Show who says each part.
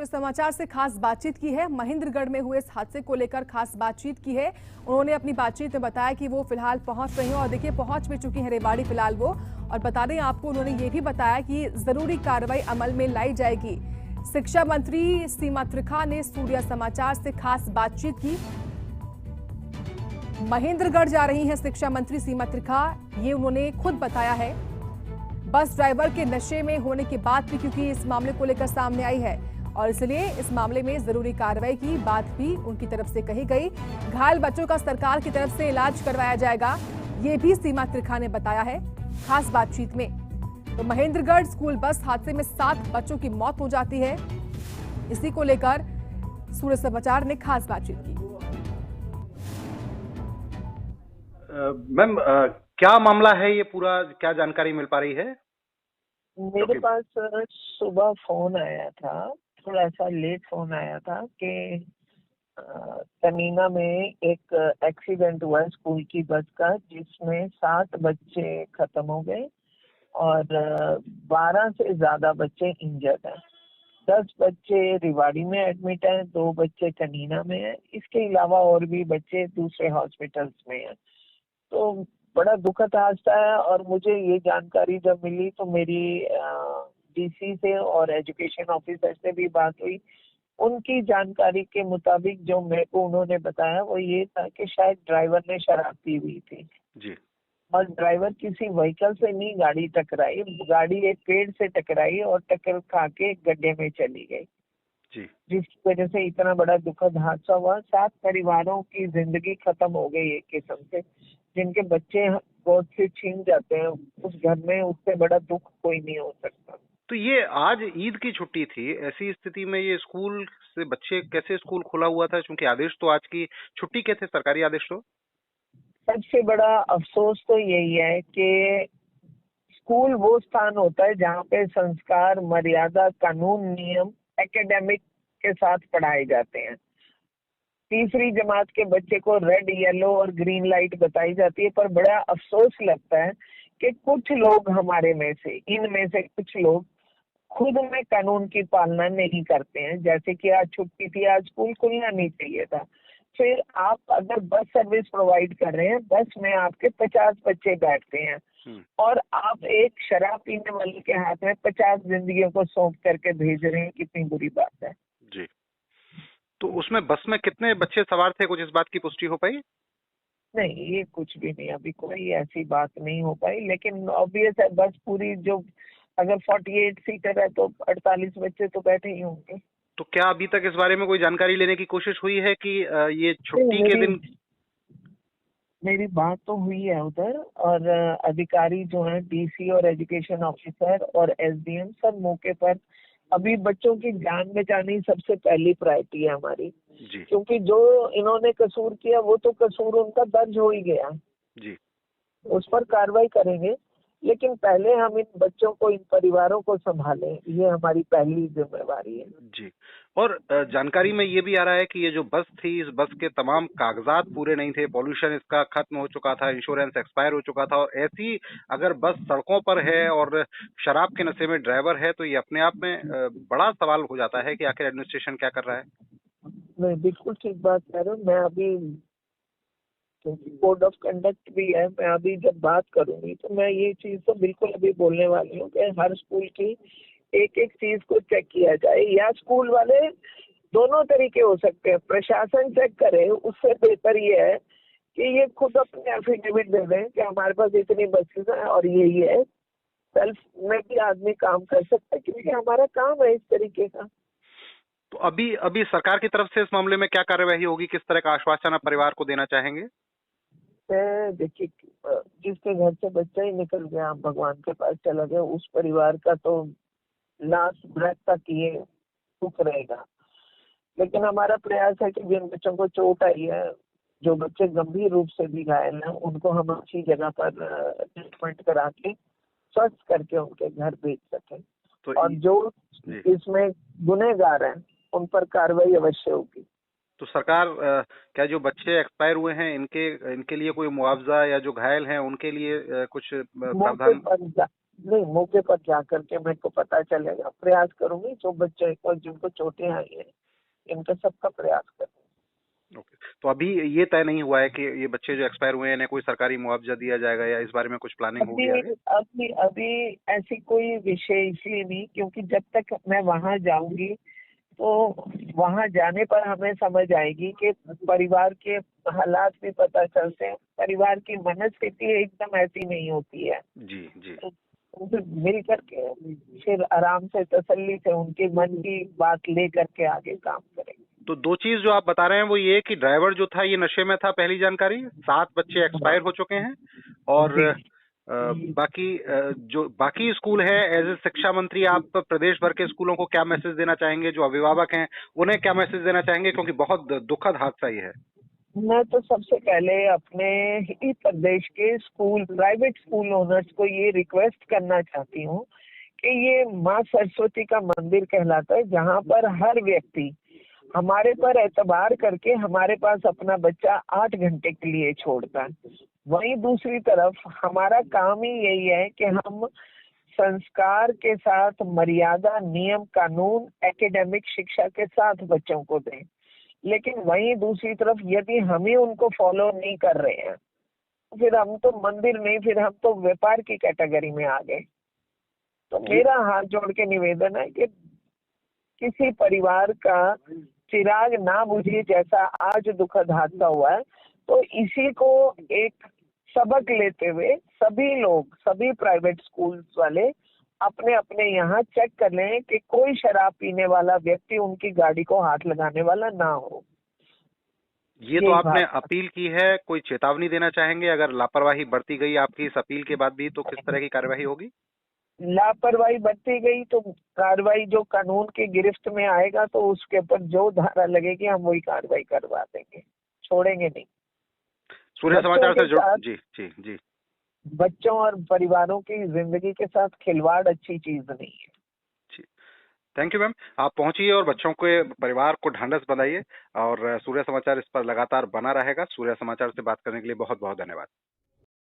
Speaker 1: सूर्य समाचार से खास बातचीत की है। महेंद्रगढ़ में हुए इस हादसे को लेकर खास बातचीत की है। उन्होंने अपनी बातचीत में बताया कि वो फिलहाल पहुंच रहे हैं और देखिए पहुंच भी चुकी हैं रेवाड़ी फिलहाल वो। और बता दें आपको, उन्होंने ये भी बताया कि जरूरी कार्रवाई अमल में लाई जाएगी। शिक्षा मंत्री सीमा त्रिखा ने सूर्य समाचार से खास बातचीत की। महेंद्रगढ़ जा रही हैं शिक्षा मंत्री सीमा त्रिखा, ये उन्होंने खुद बताया है। बस ड्राइवर के नशे में होने के बाद भी क्योंकि इस मामले को लेकर सामने आई है और इसलिए इस मामले में जरूरी कार्रवाई की बात भी उनकी तरफ से कही गई। घायल बच्चों का सरकार की तरफ से इलाज करवाया जाएगा, ये भी सीमा त्रिखा ने बताया है खास बातचीत में। तो महेंद्रगढ़ स्कूल बस हादसे में 7 बच्चों की मौत हो जाती है। इसी को लेकर सूर्य समाचार ने खास बातचीत की।
Speaker 2: मैम, क्या मामला है ये पूरा, क्या जानकारी मिल पा रही है?
Speaker 3: मेरे पास सुबह फोन आया था, थोड़ा सा लेट फोन आया था कि तमीना में एक एक्सीडेंट हुआ है स्कूल की बस का, जिसमें 7 बच्चे खत्म हो गए और 12 से ज्यादा बच्चे इंजर्ड हैं। 10 बच्चे रिवाड़ी में एडमिट हैं, 2 बच्चे कनीना में हैं। इसके अलावा और भी बच्चे दूसरे हॉस्पिटल्स में हैं। तो बड़ा दुखद हादसा है और मुझे ये जानकारी जब मिली तो मेरी डीसी से और एजुकेशन ऑफिसर से भी बात हुई। उनकी जानकारी के मुताबिक जो मेरे को उन्होंने बताया वो ये था कि शायद ड्राइवर ने शराब पी हुई थी
Speaker 2: जी।
Speaker 3: और ड्राइवर किसी व्हीकल से नहीं गाड़ी टकराई, गाड़ी एक पेड़ से टकराई और टक्कर खा के गड्ढे में चली गई,
Speaker 2: जी।
Speaker 3: जिसकी वजह से इतना बड़ा दुखद हादसा हुआ। 7 परिवारों की जिंदगी खत्म हो गई एक किस्म से, जिनके बच्चे गोद से छीन जाते हैं उस घर में, उससे बड़ा दुख कोई नहीं हो सकता।
Speaker 2: तो ये आज ईद की छुट्टी थी, ऐसी स्थिति में ये स्कूल से बच्चे कैसे स्कूल खुला हुआ था? क्योंकि आदेश तो आज की छुट्टी के थे, सरकारी आदेश तो।
Speaker 3: सबसे बड़ा अफसोस तो यही है कि स्कूल वो स्थान होता है जहाँ पे संस्कार, मर्यादा, कानून, नियम एकेडमिक के साथ पढ़ाए जाते हैं। तीसरी जमात के बच्चे को रेड, येलो और ग्रीन लाइट बताई जाती है, पर बड़ा अफसोस लगता है कि कुछ लोग हमारे में से, इनमें से कुछ लोग खुद में कानून की पालना नहीं करते हैं। जैसे कि आज छुट्टी थी, आज स्कूल खुलना नहीं चाहिए था। फिर आप अगर बस सर्विस प्रोवाइड कर रहे हैं, बस में आपके 50 बच्चे बैठते हैं और आप एक शराब पीने वाले के हाथ में 50 जिंदगियों को सौंप करके भेज रहे हैं, कितनी बुरी बात है।
Speaker 2: जी। तो उसमें बस में कितने बच्चे सवार थे, कुछ इस बात की पुष्टि हो पाई?
Speaker 3: नहीं, ये कुछ भी नहीं, अभी कोई ऐसी बात नहीं हो पाई, लेकिन ऑब्वियस है बस पूरी जो अगर 48 सीटर है तो 48 बच्चे तो बैठे ही होंगे।
Speaker 2: तो क्या अभी तक इस बारे में कोई जानकारी लेने की कोशिश हुई है कि ये छुट्टी के दिन?
Speaker 3: मेरी बात तो हुई है उधर, और अधिकारी जो हैं, डीसी और एजुकेशन ऑफिसर और एसडीएम सब मौके पर। अभी बच्चों की जान बचानी सबसे पहली प्रायोरिटी है हमारी
Speaker 2: जी।
Speaker 3: क्योंकि जो इन्होंने कसूर किया वो तो कसूर उनका दर्ज हो ही गया
Speaker 2: जी।
Speaker 3: उस पर कार्रवाई करेंगे, लेकिन पहले हम इन बच्चों को, इन परिवारों को संभालें, ये हमारी पहली जिम्मेवारी है।
Speaker 2: जी। और जानकारी में ये भी आ रहा है कि ये जो बस थी, इस बस के तमाम कागजात पूरे नहीं थे, पॉल्यूशन इसका खत्म हो चुका था, इंश्योरेंस एक्सपायर हो चुका था। और ऐसी अगर बस सड़कों पर है और शराब के नशे में ड्राइवर है, तो ये अपने आप में बड़ा सवाल हो जाता है कि आखिर एडमिनिस्ट्रेशन क्या कर रहा है।
Speaker 3: नहीं, बिल्कुल ठीक बात कह रहे हो। मैं अभी, क्योंकि कोड ऑफ कंडक्ट भी है, मैं अभी जब बात करूंगी तो मैं ये चीज तो बिल्कुल अभी बोलने वाली हूँ कि हर स्कूल की एक एक चीज को चेक किया जाए, या स्कूल वाले, दोनों तरीके हो सकते हैं, प्रशासन चेक करे, उससे बेहतर ये है कि ये खुद अपने एफिडेविट दे दें कि हमारे पास इतनी बसेस हैं और यही है। सेल्फ में भी आदमी काम कर सकता है क्योंकि हमारा काम है इस तरीके का।
Speaker 2: तो अभी सरकार की तरफ से इस मामले में क्या कार्यवाही होगी, किस तरह का आश्वासन आप परिवार को देना चाहेंगे?
Speaker 3: देखिए, जिसके घर से बच्चा ही निकल गया, भगवान के पास चला गया, उस परिवार का तो लास्ट ब्रेथ तक ये दुख रहेगा। लेकिन हमारा प्रयास है कि जिन बच्चों को चोट आई है, जो बच्चे गंभीर रूप से भी घायल हैं, उनको हम अच्छी जगह पर ट्रीटमेंट करा के स्वस्थ करके उनके घर भेज सकें।
Speaker 2: तो
Speaker 3: और जो इसमें गुनहगार हैं उन पर कार्रवाई अवश्य होगी।
Speaker 2: तो सरकार क्या जो बच्चे एक्सपायर हुए हैं इनके लिए कोई मुआवजा, या जो घायल हैं उनके लिए कुछ प्रावधान?
Speaker 3: नहीं, मौके पर जा करके मेरे को पता चलेगा, प्रयास करूंगी। जो बच्चे को जिनको चोटें आई हैं, इनका सबका प्रयास करूंगी।
Speaker 2: ओके, तो अभी ये तय नहीं हुआ है कि ये बच्चे जो एक्सपायर हुए हैं इन्हें कोई सरकारी मुआवजा दिया जाएगा, या इस बारे में कुछ प्लानिंग होगी
Speaker 3: अभी
Speaker 2: आगे?
Speaker 3: अभी अभी ऐसी कोई विषय इसलिए नहीं, क्योंकि जब तक मैं वहां जाऊंगी तो वहां जाने पर हमें समझ आएगी कि परिवार के हालात भी पता चलते हैं। परिवार की मनस्थिति एकदम ऐसी नहीं होती है,
Speaker 2: जी जी।
Speaker 3: तो उनसे मिल करके फिर आराम से तसल्ली से उनके मन की बात ले करके आगे काम करेंगे।
Speaker 2: तो दो चीज जो आप बता रहे हैं वो ये कि ड्राइवर जो था ये नशे में था, पहली जानकारी, 7 बच्चे एक्सपायर हो चुके हैं, और
Speaker 3: जी।
Speaker 2: जो बाकी स्कूल है, एज ए शिक्षा मंत्री आप प्रदेश भर के स्कूलों को क्या मैसेज देना चाहेंगे, जो अभिभावक हैं उन्हें क्या मैसेज देना चाहेंगे, क्योंकि बहुत दुखद हादसा ही है।
Speaker 3: मैं तो सबसे पहले अपने ही प्रदेश के स्कूल, प्राइवेट स्कूल ओनर्स को ये रिक्वेस्ट करना चाहती हूँ कि ये माँ सरस्वती का मंदिर कहलाता है, जहाँ पर हर व्यक्ति हमारे पर एतबार करके हमारे पास अपना बच्चा 8 घंटे के लिए छोड़ता है। वहीं दूसरी तरफ हमारा काम ही यही है कि हम संस्कार के साथ मर्यादा, नियम, कानून, एकेडमिक शिक्षा के साथ बच्चों को दें। लेकिन वहीं दूसरी तरफ यदि हम ही उनको फॉलो नहीं कर रहे हैं, फिर हम तो मंदिर नहीं, फिर हम तो व्यापार की कैटेगरी में आ गए। तो
Speaker 2: जी
Speaker 3: मेरा हाथ जोड़ के निवेदन है कि किसी परिवार का चिराग ना बुझे, जैसा आज दुखद हादसा हुआ है। तो इसी को एक सबक लेते हुए सभी लोग, सभी प्राइवेट स्कूल्स वाले अपने अपने यहाँ चेक कर लें कि कोई शराब पीने वाला व्यक्ति उनकी गाड़ी को हाथ लगाने वाला ना हो।
Speaker 2: ये तो
Speaker 3: यही
Speaker 2: आपने
Speaker 3: बात।
Speaker 2: अपील की है, कोई चेतावनी देना चाहेंगे अगर लापरवाही बरती गई आपकी इस अपील के बाद भी, तो किस तरह की कार्यवाही होगी?
Speaker 3: लापरवाही बरती गई तो कार्रवाई जो कानून की गिरफ्त में आएगा, तो उसके ऊपर जो धारा लगेगी हम वही कार्रवाई करवा देंगे, छोड़ेंगे नहीं।
Speaker 2: सूर्य
Speaker 3: बच्चों
Speaker 2: समाचार
Speaker 3: के
Speaker 2: से जुड़
Speaker 3: साथ,
Speaker 2: जी जी जी
Speaker 3: बच्चों और परिवारों की जिंदगी के साथ खिलवाड़ अच्छी चीज नहीं है।
Speaker 2: जी। थैंक यू मैम, आप पहुंचिए और बच्चों के परिवार को ढांढस बंधाइए, और सूर्य समाचार इस पर लगातार बना रहेगा। सूर्य समाचार से बात करने के लिए बहुत बहुत धन्यवाद।